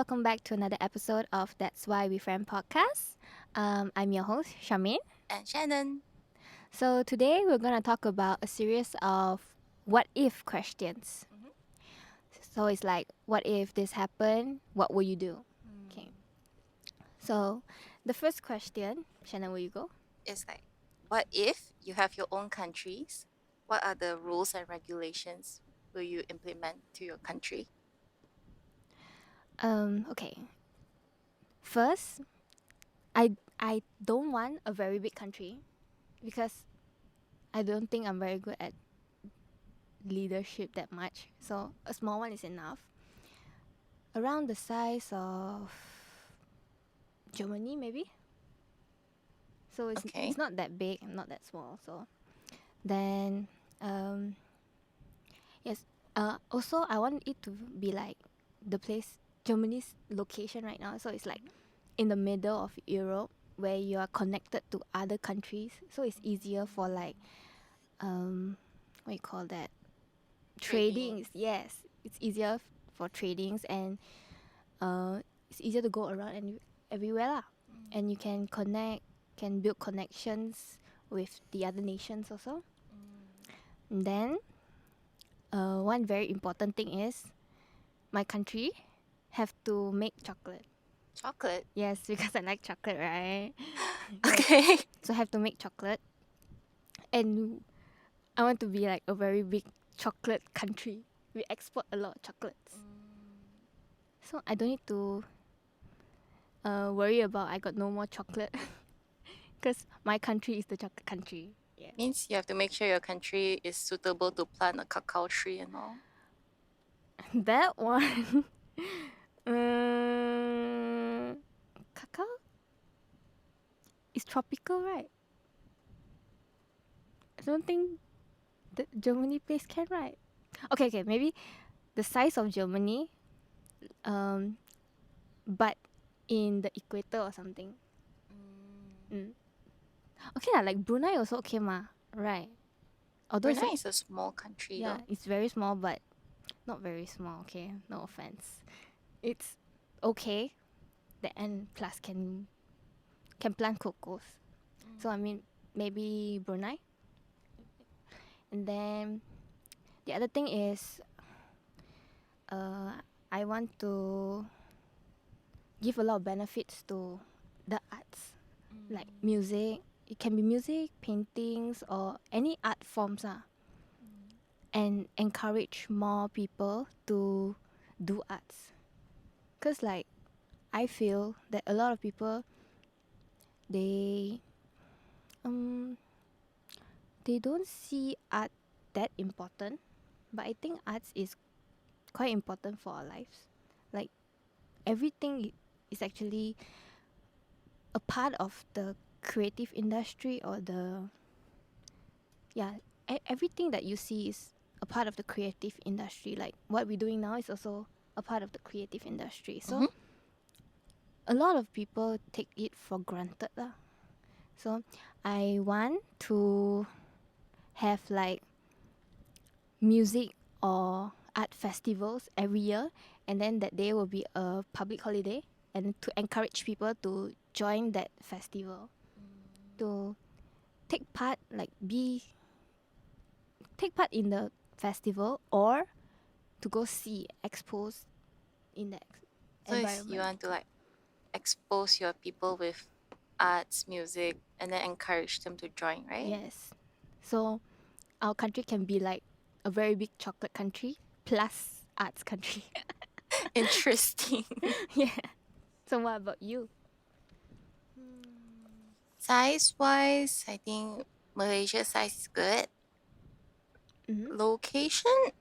welcome back to another episode of That's Why We Friend podcast. I'm your host, Charmaine. And Shannon. So today we're going to talk about a series of what if questions. Mhm. So it's like, what if this happened? What will you do? Okay. So the first question, Shannon, will you go? It's like, what if you have your own countries? What are the rules and regulations will you implement to your country? Okay. First, I don't want a very big country because I don't think I'm very good at leadership that much. So a small one is enough. Around the size of Germany, maybe. So Okay. it's not that big and not that small. So then, um, yes. Also, I want it to be like the place Germany's location right now. So it's like in the middle of Europe where you are connected to other countries. So it's easier for like what you call that Trading. tradings. Yes, it's easier for tradings and it's easier to go around and everywhere lah. And you can build connections with the other nations also. And then, one very important thing is my country have to make chocolate. Chocolate. Yes, because I like chocolate, right? Okay. So I have to make chocolate, and I want to be like a very big chocolate country. We export a lot of chocolates, so I don't need to worry about I got no more chocolate, because my country is the chocolate country. Yeah. Means you have to make sure your country is suitable to plant a cacao tree and all. That one. Cacao is tropical, right? I don't think the Germany place can, right? Okay, maybe the size of Germany, um, but in the equator or something. Mm. Okay lah, like Brunei also okay ma, right? Although Brunei is a small country though. it's very small, but not very small. Okay, no offense. It's okay. And plus can plant cocos. So I mean maybe Brunei. And then the other thing is, I want to give a lot of benefits to the arts, like music. It can be music, paintings, or any art forms, and encourage more people to do arts. Cause like I feel that a lot of people they um they don't see art that important, but I think arts is quite important for our lives. Like everything is actually a part of the creative industry or yeah, everything that you see is a part of the creative industry. Like what we're doing now is also a part of the creative industry. So Mhm. a lot of people take it for granted lah. So I want to have like music or art festivals every year, and then that day will be a public holiday, and to encourage people to join that festival, to take part, like take part in the festival, or to go see expos in the So you environment. want to like expose your people with arts, music, and then encourage them to join, right? Yes. So our country can be like a very big chocolate country plus arts country. Interesting. Yeah. So what about you? Size wise, I think Malaysia size is good. Mm-hmm. Location,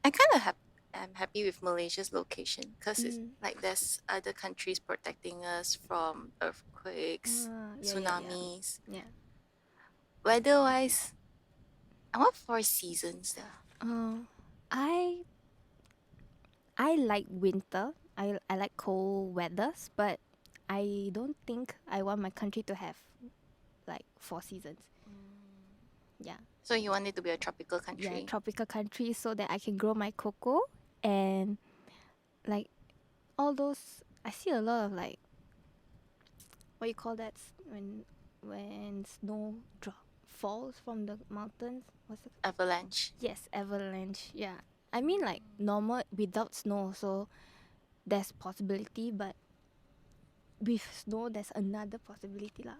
I kind of am happy with Malaysia's location because it's Mm. like there's other countries protecting us from earthquakes, Yeah. tsunamis. Yeah. Weather wise, I want 4 seasons there. I like winter. I like cold weathers, but I don't think I want my country to have like 4 seasons. Yeah. So you want it to be a tropical Yeah, country. tropical country so that I can grow my cocoa and like all those, I see a lot of like, what you call that, when snow falls from the mountains. What's it? Avalanche. Yes, avalanche. Yeah. I mean like normal without snow, so there's possibility, but with snow there's another possibility lah.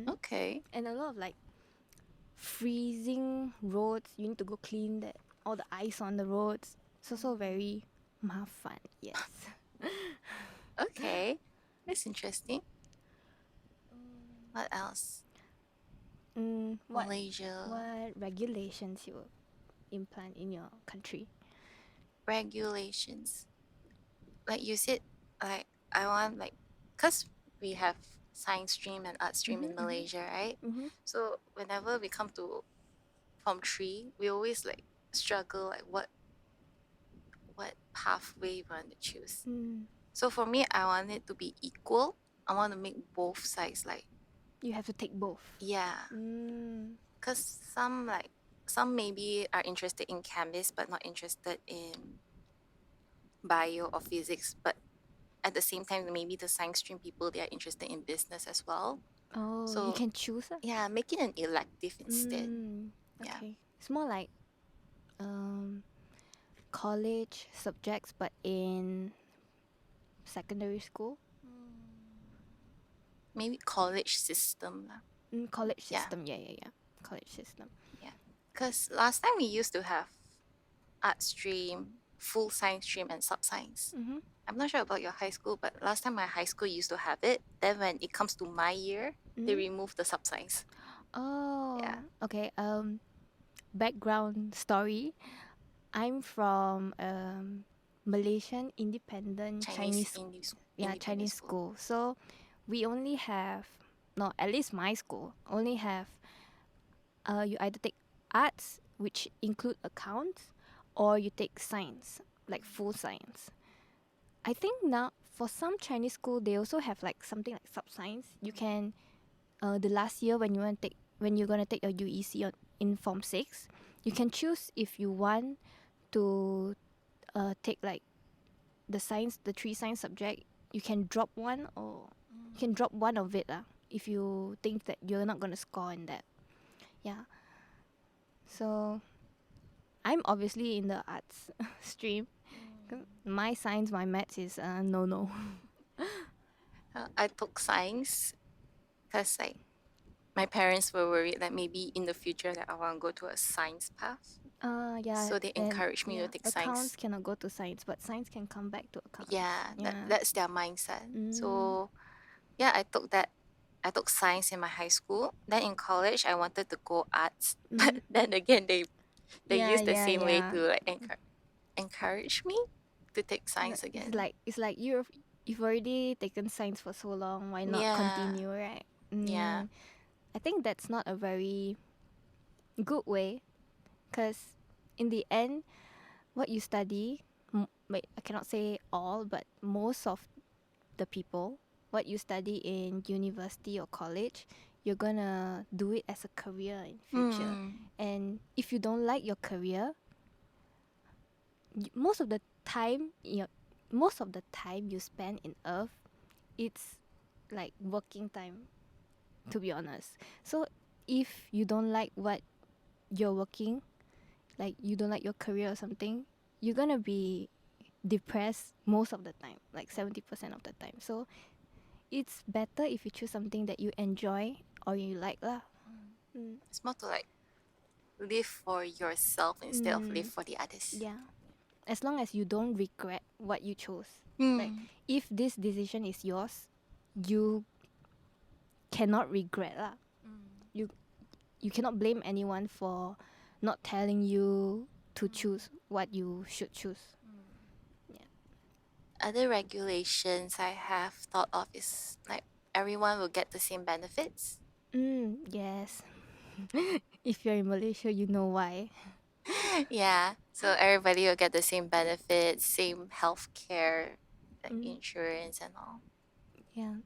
Okay. And a lot of like freezing roads. You need to go clean that all the ice on the roads. It's also very mafan. Yes. Okay. That's interesting. What else? What Malaysia. regulations you will implant in your country? Regulations. Like you said, like I want like, cause we have science stream and art stream in Malaysia, right? So whenever we come to Form 3, we always like struggle like what pathway we want to choose. So for me, I want it to be equal. I want to make both sides like, You have to take both. yeah, cause some maybe are interested in chemists but not interested in bio or physics, but at the same time maybe the science stream people, they are interested in business as well. Oh, So you can choose. yeah, make it an elective instead. Yeah. Okay. It's more like college subjects but in secondary school. Maybe college system lah. College Yeah. system. Yeah. College system. Yeah. Because last time we used to have art stream, full science stream, and sub science. I'm not sure about your high school, but last time my high school used to have it. Then when it comes to my year, they removed the sub science. Oh. Yeah. Okay. Background story. I'm from Malaysian independent Chinese independent school. So we only have, no, at least my school only have you either take arts, which include accounts, or you take science, like full science. I think now for some Chinese school they also have like something like sub science. You can the last year when you're gonna take your UEC in Form 6, you can choose if you want to take like the 3 science subject. You can drop one, or you can drop one of it if you think that you're not gonna score in that. Yeah. So I'm obviously in the arts stream. My science, my maths is no. I took science because like my parents were worried that maybe in the future that I want to go to a science path. Yeah. So they encouraged me to take science. Accounts cannot go to science, but science can come back to accounts. Yeah, that's their mindset. So yeah, I took science in my high school. Then in college, I wanted to go arts, but then again, they used the same way to like encourage me to take science again. It's like you've already taken science for so long. Why not continue, right? Yeah. I think that's not a very good way, because in the end, what you study, wait, I cannot say all, but most of the people, what you study in university or college, you're gonna do it as a career in future. And if you don't like your career, most of the time you spend in earth, it's like working time, to be honest. So if you don't like what you're working, like you don't like your career or something, you're gonna be depressed most of the time, like 70% of the time. So it's better if you choose something that you enjoy or you like lah. It's more to like live for yourself instead of live for the others. Yeah. As long as you don't regret what you chose. Like if this decision is yours, you cannot regret lah. You cannot blame anyone for not telling you to choose what you should choose. Other regulations I have thought of is like everyone will get the same benefits. Yes. If you're in Malaysia, you know why. Yeah, so everybody will get the same benefits, same healthcare, like insurance and all. Yeah.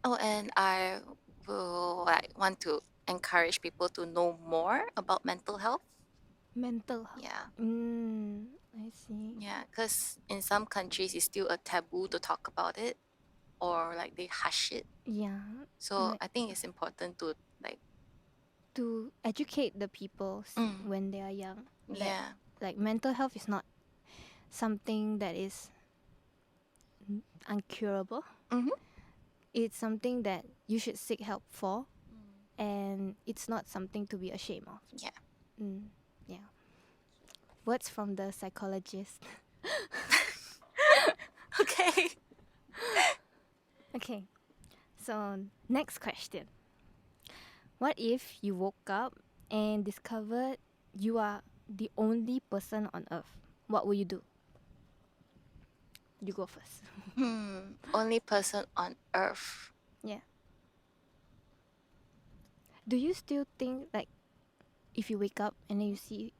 Oh, and I will like want to encourage people to know more about mental health. Mental health. Yeah. I see. Yeah, because in some countries it's still a taboo to talk about it, or like they hush it. Yeah. So Like I think it's important to like, to educate the people mm, when they are young that yeah, like mental health is not something that is uncurable. mm-hmm. It's something that you should seek help for, and it's not something to be ashamed of. Yeah. Yeah. Words from the psychologist. Okay. Okay. So, next question. What if you woke up and discovered you are the only person on earth? What will you do? You go first. Only person on earth. Yeah. Do you still think like if you wake up and then you see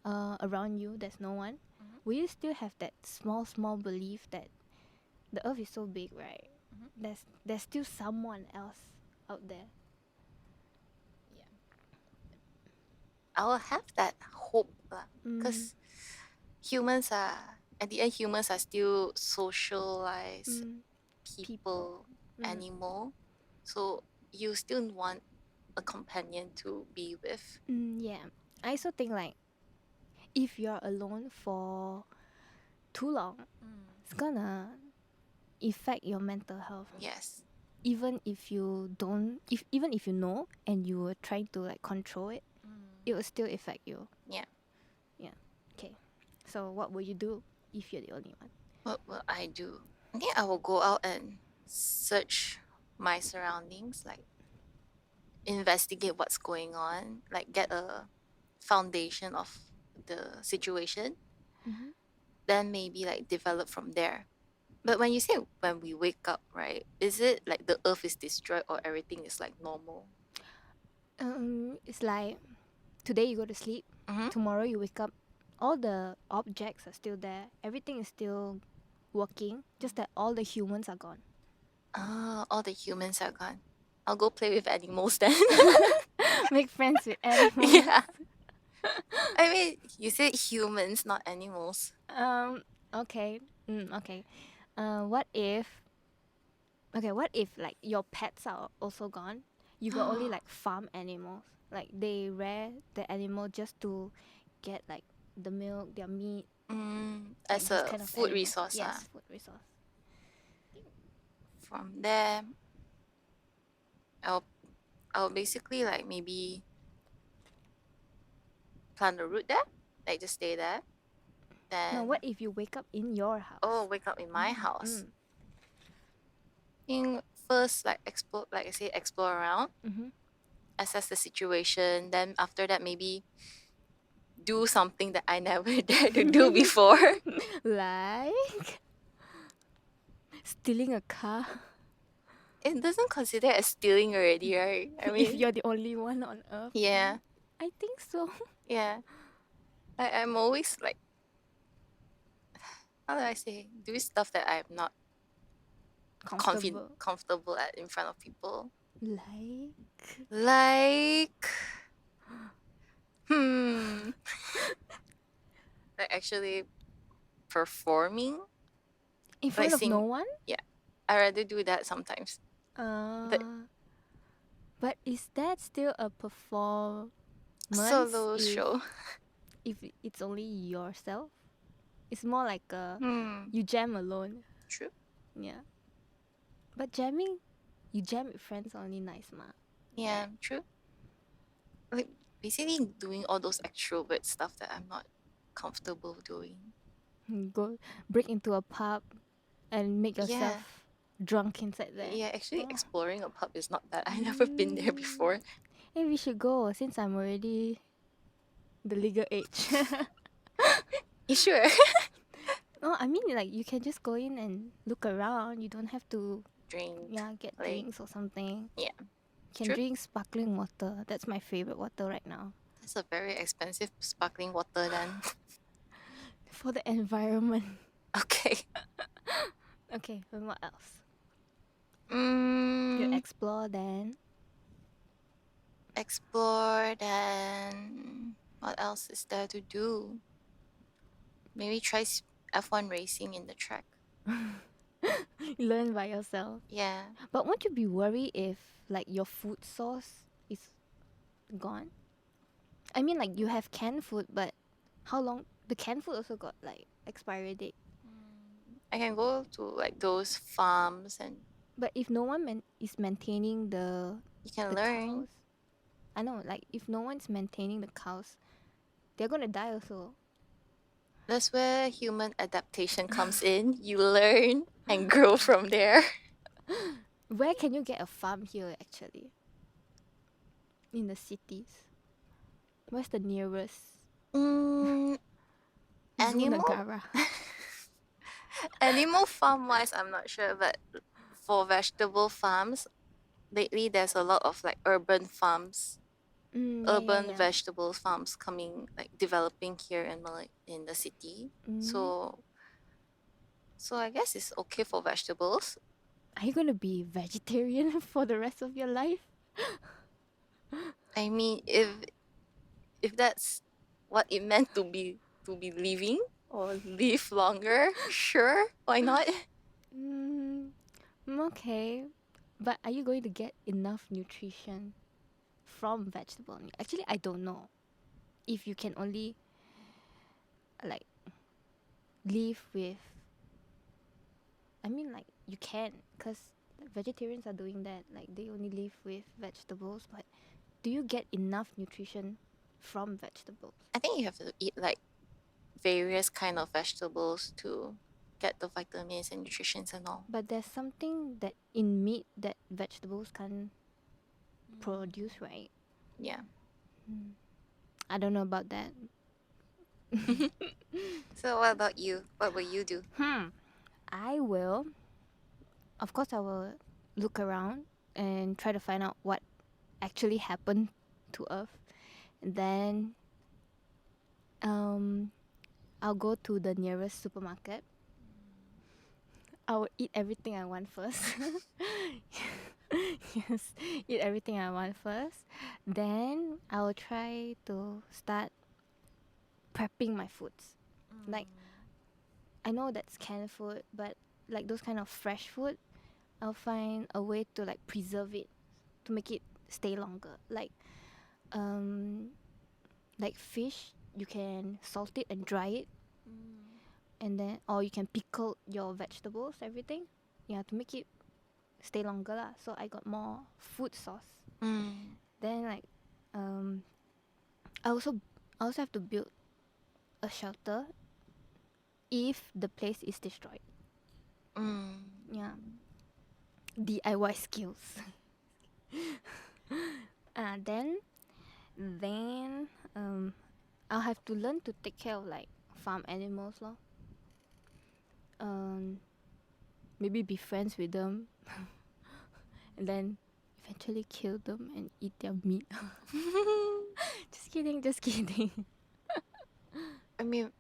around you there's no one, will you still have that small belief that the earth is so big, right? There's still someone else out there. I will have that hope, Mm. because humans are at the end humans are still socialized people, animal. So you still want a companion to be with. Yeah. I also think like if you're alone for too long, it's gonna affect your mental health. Yes. Even if you don't, if even if you know and you were trying to like control it, it will still affect you. Yeah. Yeah. Okay. So what will you do if you're the only one? What will I do? I think I will go out and search my surroundings, like investigate what's going on, like get a foundation of the situation, then maybe like develop from there. But when you say when we wake up, right, is it like the earth is destroyed or everything is like normal? It's like today you go to sleep, tomorrow you wake up, all the objects are still there, everything is still working, just that all the humans are gone. All the humans are gone. I'll go play with animals then. Make friends with animals. Yeah. I mean, you said humans, not animals. Okay. Okay. What if? Okay, what if like your pets are also gone? You got only like farm animals. Like they rear the animal just to get like the milk, their meat, like As those a kind of food animals. resource. Yes, food resource. From there, I'll I'll basically like maybe plant a root there, like just stay there. Then No, what if you wake up in your house? oh, wake up in my house. Think first like explore, like I say, explore around, assess the situation. Then after that, maybe do something that I never dared to do before. Like stealing a car. It doesn't consider as stealing already, right? I mean, If you're the only one on earth. yeah, I think so. yeah. I'm always like, how do I say, do stuff that I'm not comfortable at in front of people. Like, like actually performing in front like of no one? Yeah, I rather do that sometimes. But is that still a performance? Solo show. If it's only yourself, it's more like a you jam alone. True. Yeah. But jamming, you jam with friends only nice ma. Yeah, true. Like basically doing all those extrovert stuff that I'm not comfortable doing. Go break into a pub and make yourself drunk inside there. Yeah, actually exploring a pub is not bad. I've never been there before. Hey, we should go since I'm already the legal age. You sure? No, I mean like you can just go in and look around. You don't have to Drink. Yeah, get drinks or something. Yeah. You can drink sparkling water. That's my favorite water right now. That's a very expensive sparkling water then. For the environment. Okay. Okay, then what else? You You explore then. Explore then. What else is there to do? Maybe try F1 racing in the track. Learn by yourself. Yeah. But won't you be worried if like your food source is gone? I mean, like you have canned food, but how long? The canned food also got like expiry date. I can go to like those farms and But if no one is maintaining you can the learn. cows, I know, like if no one's maintaining the cows, they're gonna die also. That's where human adaptation comes in. You learn and grow from there. Where can you get a farm here actually? In the cities. Where's the nearest? Mm, Zoo animal Negara. animal farm wise, I'm not sure, but for vegetable farms, lately there's a lot of like urban farms, urban Yeah. vegetable farms coming like developing here in the city. So I guess it's okay for vegetables. Are you gonna be vegetarian for the rest of your life? I mean, if that's what it meant to be living or live longer, sure, why not? Okay. But are you going to get enough nutrition from vegetable? Actually, I don't know. If you can only like live with, I mean, like you can, cause vegetarians are doing that. Like they only live with vegetables. But do you get enough nutrition from vegetables? I think you have to eat like various kind of vegetables to get the vitamins and nutritions and all. But there's something that in meat that vegetables can't produce, right? Yeah. I don't know about that. So what about you? What will you do? I will. Of course, I will look around and try to find out what actually happened to Earth. And then I'll go to the nearest supermarket. I will eat everything I want first. Yes, eat everything I want first. Then I will try to start prepping my foods. Like, I know that's canned food, but like those kind of fresh food, I'll find a way to like preserve it to make it stay longer. Like fish, you can salt it and dry it, and then or you can pickle your vegetables, everything. Yeah, to make it stay longer lah. So I got more food source. Then like I also have to build a shelter if the place is destroyed. Yeah. DIY skills. Then I'll have to learn to take care of like farm animals lor. Maybe be friends with them and then eventually kill them and eat their meat. Just kidding. I mean,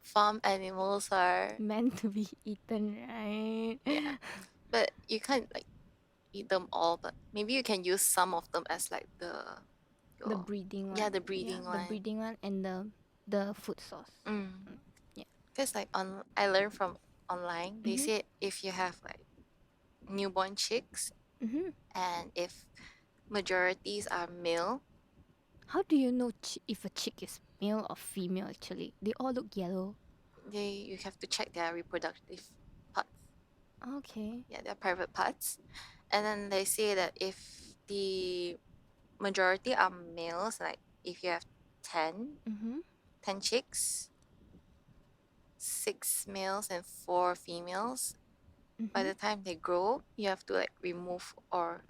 farm animals are Meant to be eaten, right? yeah, but you can't like eat them all. But maybe you can use some of them as like The breeding one. Yeah, the breeding one. The breeding one and the food source. Yeah. Because like I learned from online, they say if you have like newborn chicks, and if majorities are male. How do you know if a chick is male or female? Actually, they all look yellow. You have to check their reproductive parts. Okay. Yeah, their private parts, and then they say that if the majority are males, like if you have 10 chicks, 6 males and 4 females, by the time they grow, you have to like remove or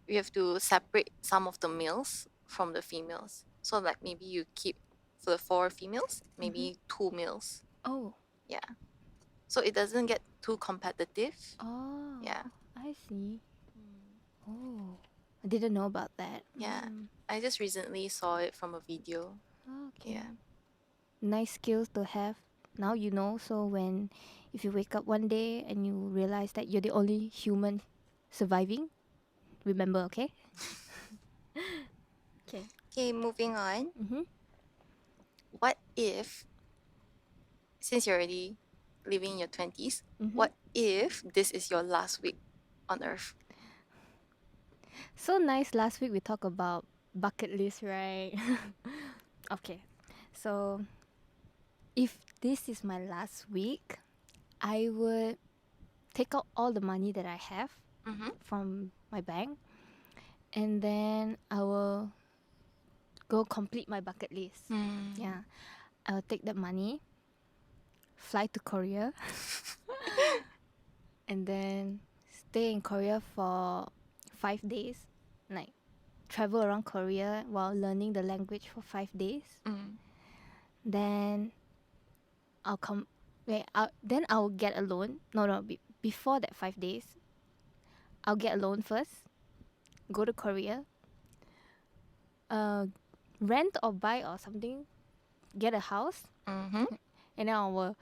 you have to separate some of the males from the females. So like maybe you keep for the 4 females, maybe 2 males. Oh. Yeah. So it doesn't get too competitive. Oh. Yeah. I see. Oh. I didn't know about that. Yeah. I just recently saw it from a video. Okay. Yeah. Nice skills to have. Now you know, so if you wake up one day and you realize that you're the only human surviving, remember, okay? Okay, moving on. what if, since you're already living in your 20s, what if this is your last week on Earth? So nice. Last week we talked about bucket list, right? Okay. So if this is my last week, I would take out all the money that I have from my bank, and then I will go complete my bucket list. Yeah. I will take that money, fly to Korea, and then stay in Korea for 5 days. Like travel around Korea while learning the language for 5 days. Then I'll come. Then I'll get a loan. No. Before that 5 days, I'll get a loan first. Go to Korea. Rent or buy or something. Get a house, and then I will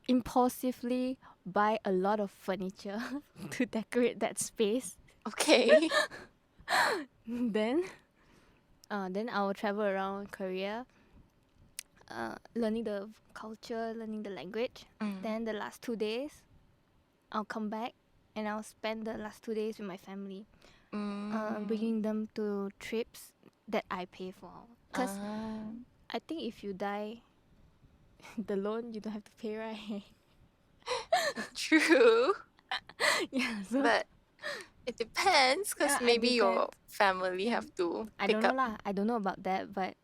impulsively buy a lot of furniture to decorate that space. Okay. Then I will travel around Korea, learning the culture, learning the language. Then the last 2 days, I'll come back and I'll spend the last 2 days with my family, bringing them to trips that I pay for. Because I think if you die, the loan you don't have to pay, right? True. Yeah, so But it depends, because Yeah, it maybe your depends. family have to I pick don't know up. lah. I don't know about that, but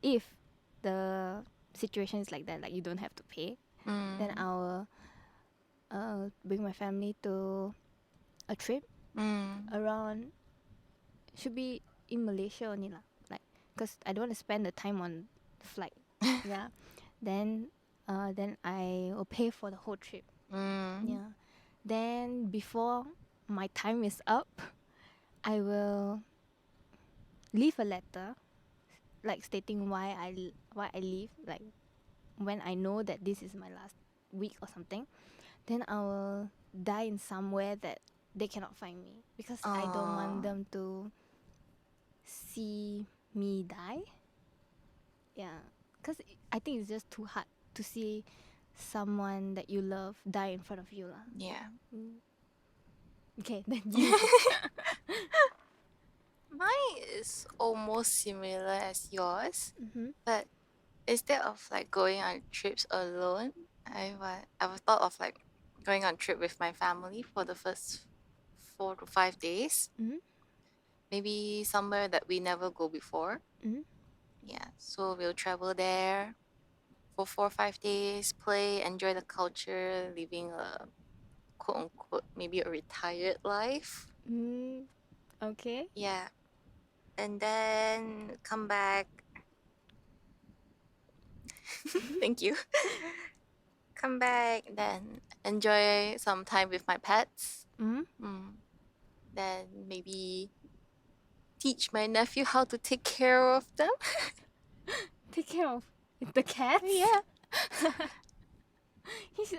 if the situation is like that, like you don't have to pay, then I'll bring my family to a trip around. Should be in Malaysia only lah. Like, cause I don't want to spend the time on flight. Yeah. Then I will pay for the whole trip. Yeah. Then before my time is up, I will leave a letter, like stating why I leave, like when I know that this is my last week or something. Then I will die in somewhere that they cannot find me, because I don't want them to see me die. Yeah, because I think it's just too hard to see someone that you love die in front of you lah. Yeah. Okay, then you. Mine is almost similar as yours, but instead of like going on trips alone, I've thought of like going on trip with my family for the first 4 to 5 days. Maybe somewhere that we never go before. Yeah, so we'll travel there for 4 or 5 days, play, enjoy the culture, living a quote unquote maybe a retired life. Okay. Yeah, and then come back. Thank you. Come back, then enjoy some time with my pets. Then maybe teach my nephew how to take care of them. Take care of the cats. Yeah.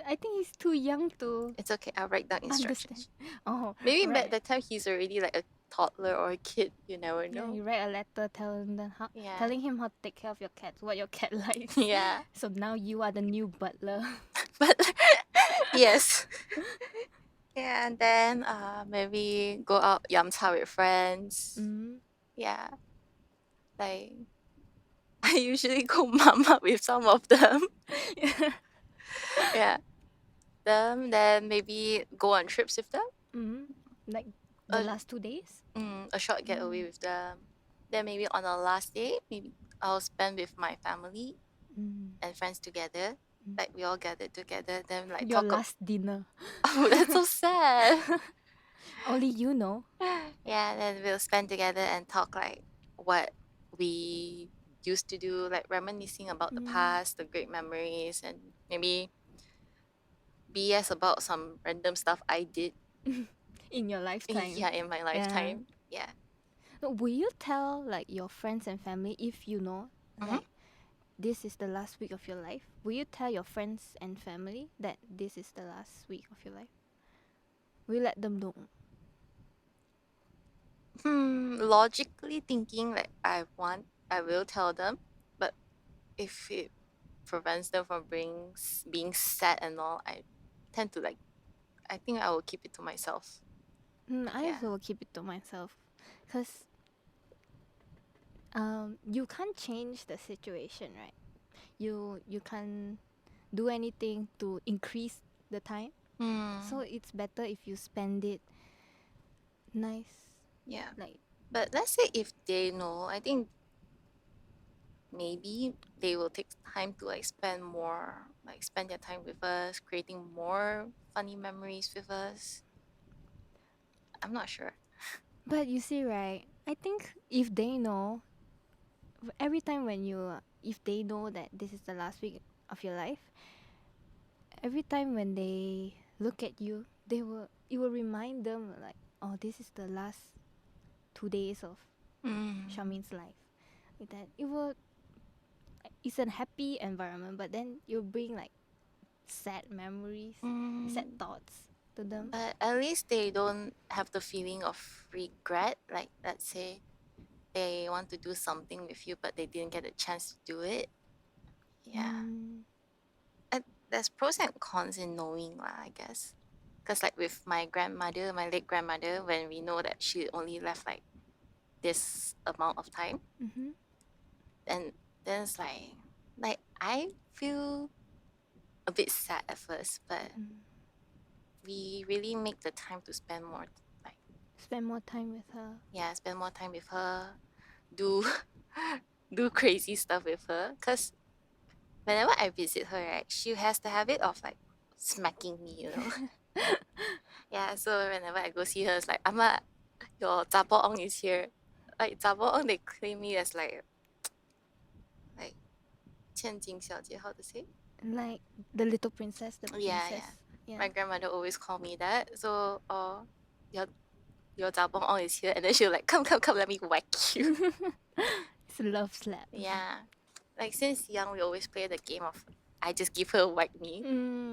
I think he's too young to It's okay, I'll write down instructions. understand. Oh, Maybe by right. the time he's already like a toddler or a kid, you never Yeah, know. you write a letter telling him how to take care of your cats, what your cat likes. Yeah. So now you are the new butler. But yes. Yeah, and then maybe go out yamcha with friends. Yeah. Like I usually go mama with some of them. Yeah. Then maybe go on trips with them. Like the last 2 days. A short getaway with them. Then maybe on the last day, maybe I'll spend with my family and friends together. Like we all gathered together. Then like Your talk. last dinner. Oh, that's so sad. Only you know. Yeah, then we'll spend together and talk like what we used to do, like reminiscing about the past, the great memories, and maybe BS about some random stuff I did in your lifetime. Yeah, in my lifetime. Yeah. Will you tell like your friends and family, if you know like this is the last week of your life? Will you tell your friends and family that this is the last week of your life? Will you let them know? Logically thinking, like I will tell them, but if it prevents them from being sad and all, I tend to like, I think I will keep it to myself. I Yeah. also will keep it to myself, because you can't change the situation, right? You can't do anything to increase the time. So it's better if you spend it nice. Yeah. Like, But let's say if they know, I think maybe they will take time to like spend their time with us, creating more funny memories with us. I'm not sure. but you see, right? I think if they know, every time when you, if they know that this is the last week of your life, every time when they look at you, it will remind them like, oh, this is the last 2 days of Charmaine's life. Like that, it's a happy environment, but then you bring like sad memories, sad thoughts to them. But at least they don't have the feeling of regret. Like, let's say they want to do something with you, but they didn't get a chance to do it. Yeah. There's pros and cons in knowing, I guess. Because, like, with my grandmother, my late grandmother, when we know that she only left like this amount of time, and then it's like I feel a bit sad at first, but we really make the time to spend more, like, Spend more time with her. yeah, spend more time with her, do do crazy stuff with her. Cause whenever I visit her, right, she has the habit of like smacking me, you know. Yeah, so whenever I go see her, it's like, Amma, your Zabo Ong is here. Like Zabo Ong, they claim me as like 千金小姐, how to say? Like the little princess, the princess. Yeah, yeah. Yeah. My grandmother always call me that. So, your Zabo Ong is here, and then she'll like, come, come, come, let me whack you. It's a love slap. Yeah. Like since young, we always play the game of I just give her whack me.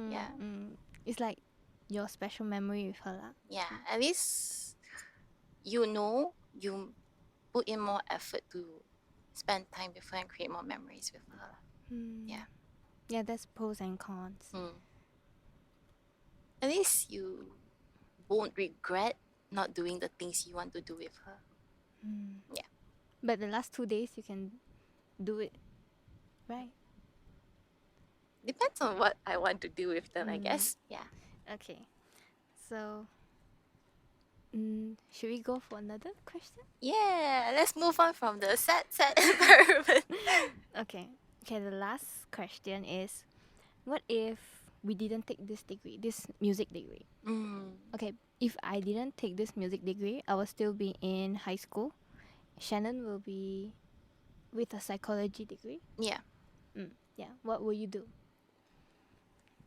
Yeah. It's like your special memory with her lah. Yeah. At least you know you put in more effort to spend time with her and create more memories with her. Yeah. Yeah, that's pros and cons. At least you won't regret not doing the things you want to do with her. Yeah. But the last 2 days you can do it, right? Depends on what I want to do with them, I guess. Yeah. Okay. So, should we go for another question? Yeah. Let's move on from the sad environment. Okay. Okay, the last question is, what if we didn't take this degree, this music degree? Okay, if I didn't take this music degree, I will still be in high school. Shannen will be with a psychology degree. Yeah. Yeah. What will you do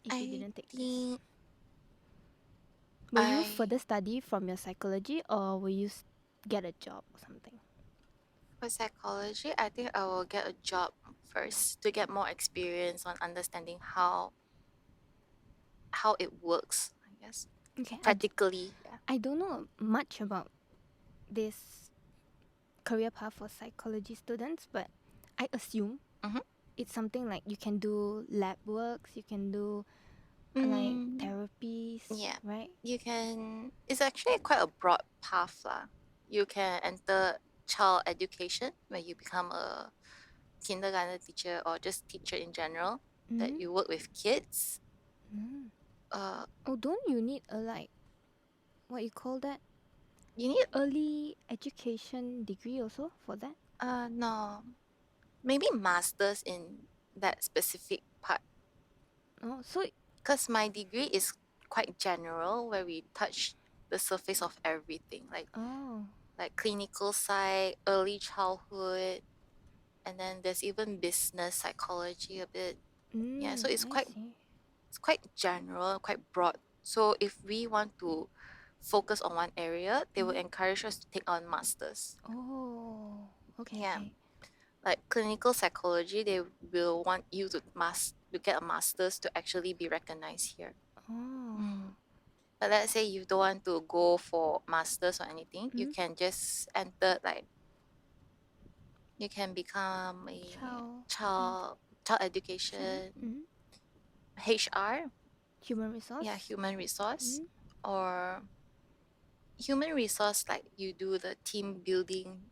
if you didn't take this? Will you further study from your psychology, or will you get a job or something? For psychology, I think I will get a job first to get more experience on understanding how it works, I guess. Okay. Practically. I don't know much about this career path for psychology students, but I assume it's something like you can do lab works, you can do like therapies, right? You can, it's actually quite a broad path lah. You can enter child education, where you become a kindergarten teacher or just teacher in general, that you work with kids. Don't you need a like, what you call that? You need early education degree also for that? No. Maybe masters in that specific part. Oh, so because my degree is quite general, where we touch the surface of everything, like clinical side, early childhood, and then there's even business psychology a bit. Yeah, so it's quite general, quite broad. So if we want to focus on one area, they will encourage us to take on masters. Oh, okay. Yeah. Okay. Like clinical psychology, they will want you to get a master's to actually be recognized here. But let's say you don't want to go for masters or anything, you can just enter, like, you can become a child child education, HR, Human resource. yeah, human resource, or human resource, like you do the team building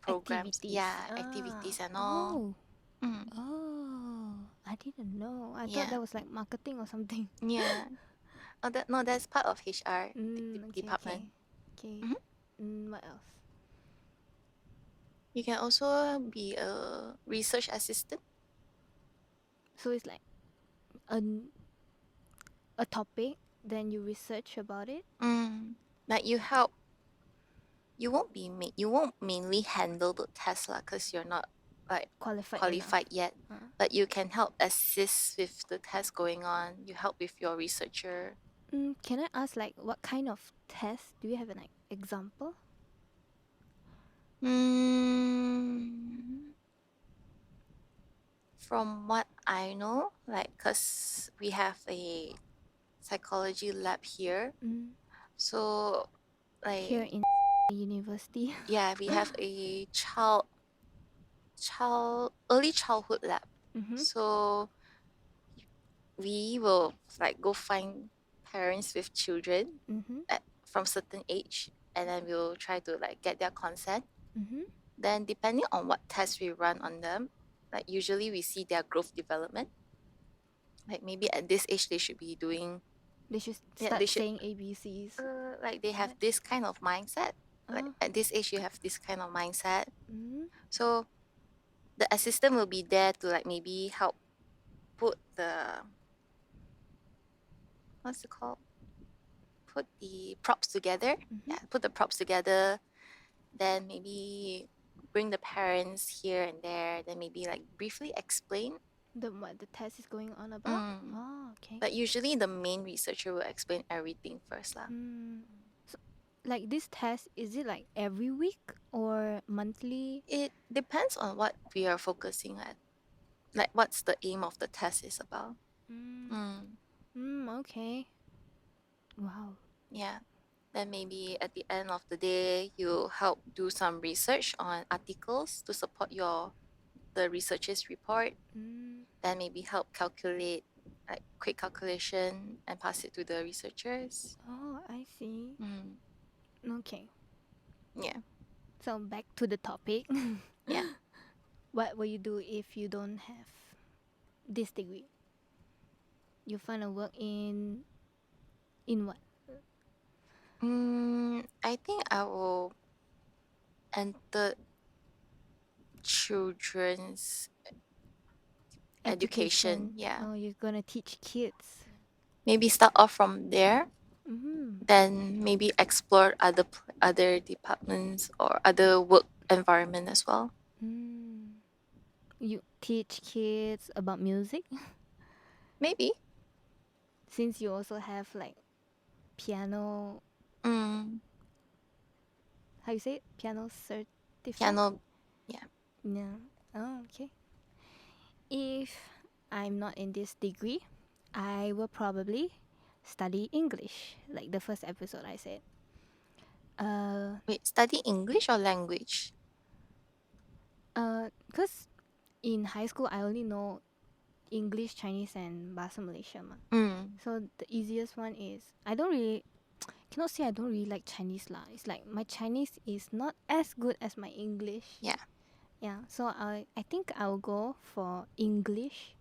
programs, Activities. activities and all. Oh, I didn't know. I thought Yeah, that was like marketing or something. yeah. Oh, that's part of HR Okay, department. okay. What else? You can also be a research assistant. So it's like a topic, then you research about it. Like you help. You won't mainly handle the test lah, cause you're not like qualified yet. But you can help assist with the test going on. You help with your researcher. Can I ask like what kind of test? Do you have an example? From what I know, like, cause we have a psychology lab here, so like Here in university. yeah, we have a early childhood lab. So we will like go find parents with children from certain age, and then we'll try to like get their consent. Then depending on what tests we run on them, like usually we see their growth development. Like maybe at this age they should be doing. They should start saying ABCs. Like they have this kind of mindset. Like at this age you have this kind of mindset. So the assistant will be there to like maybe help put the what's it called? Put the props together. Yeah, put the props together. Then maybe bring the parents here and there. Then maybe like briefly explain what the test is going on about. Oh, okay. But usually the main researcher will explain everything first lah. So, like this test, is it like every week or monthly? It depends on what we are focusing at. Like what's the aim of the test is about. Okay. Wow. Yeah. Then maybe at the end of the day, you help do some research on articles to support the researcher's report. Then maybe help calculate like quick calculation and pass it to the researchers. Oh, I see. Okay. Yeah. So back to the topic. Yeah. What will you do if you don't have this degree? You find a work in what? I think I will enter children's education. Yeah. Oh, you're gonna teach kids. Maybe start off from there. Then maybe explore other departments or other work environment as well. You teach kids about music? Maybe. Since you also have like piano. How you say it? Piano certificate? Piano, yeah. Yeah. Oh, okay. If I'm not in this degree, I will probably study English, like the first episode I said. Wait, study English or language? Because in high school I only know English, Chinese, and Bahasa Malaysia ma. So the easiest one is cannot say I don't really like Chinese lah. It's like my Chinese is not as good as my English. Yeah. Yeah. So I think I'll go for English.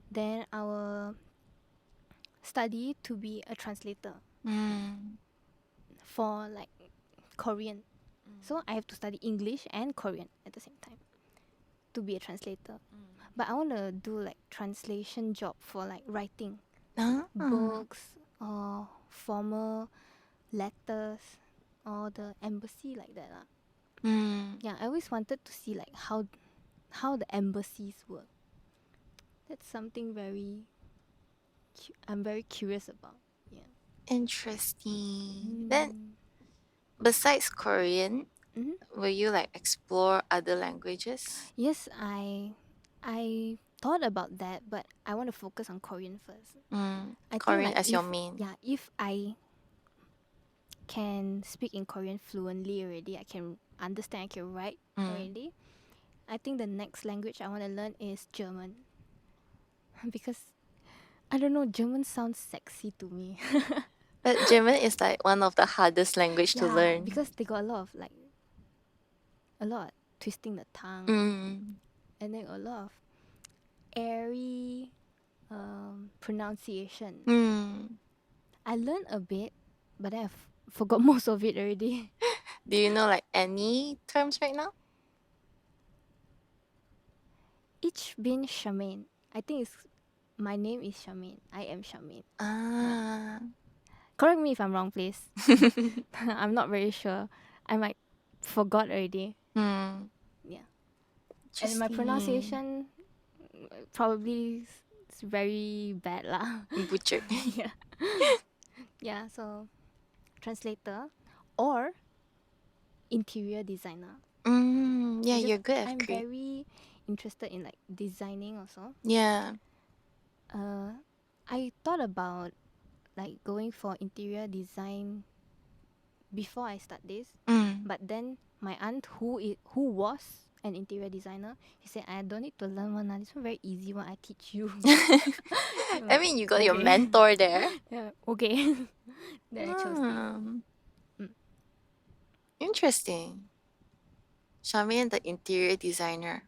Then I will study to be a translator for like Korean. So I have to study English and Korean at the same time to be a translator. But I want to do like translation job for like writing books or formal letters or the embassy like that lah. Yeah, I always wanted to see like how the embassies work. That's something I'm very curious about. Yeah. Interesting. Then besides Korean, will you like explore other languages? Yes, I thought about that, but I want to focus on Korean first. I Korean think, like, as your main. Yeah, if I can speak in Korean fluently already, I can understand, I can write already. I think the next language I want to learn is German. because I don't know, German sounds sexy to me. But German is like one of the hardest language to Yeah, learn. because they got a lot twisting the tongue, and then a lot of airy pronunciation. I learned a bit, but I forgot most of it already. Do you know like any terms right now? Ich bin Charmaine. I think it's my name is Charmaine. I am Charmaine. Ah. Correct me if I'm wrong, please. I'm not very sure. I might forgot already. Yeah. And my pronunciation probably is very bad lah. Butchered. Yeah. Yeah, so translator or interior designer. Yeah, Because you're good at I'm create. very interested in like designing also. Yeah. I thought about like going for interior design before I start this, but then my aunt who was an interior designer, she said I don't need to learn one. This one very easy one. I teach you. I mean, you got your mentor there. Yeah, okay. Then I chose this. Interesting. Charmaine, the interior designer.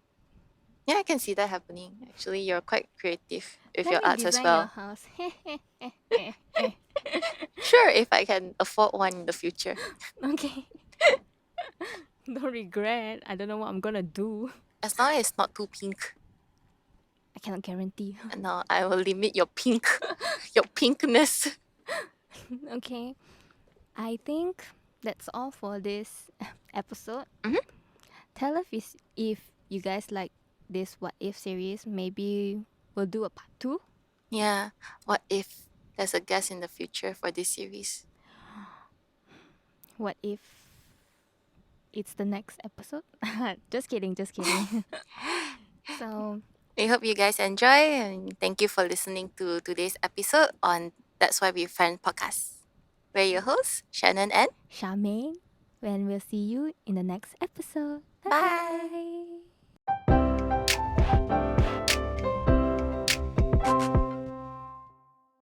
Yeah, I can see that happening. Actually, you're quite creative with your arts as Design well. your house. Sure, if I can afford one in the future. Okay. Don't regret. I don't know what I'm gonna do. As long as it's not too pink. I cannot guarantee. No, I will limit your pink, your pinkness. Okay. I think that's all for this episode. Tell us if you guys like this What If series. Maybe we'll do a part 2. Yeah. What if there's a guest in the future for this series? What if it's the next episode? Just kidding. So We hope you guys enjoy and thank you for listening to today's episode on That's Why We're Friends podcast. We're your hosts, Shannon and Charmaine, and we'll see you in the next episode. Bye. Bye.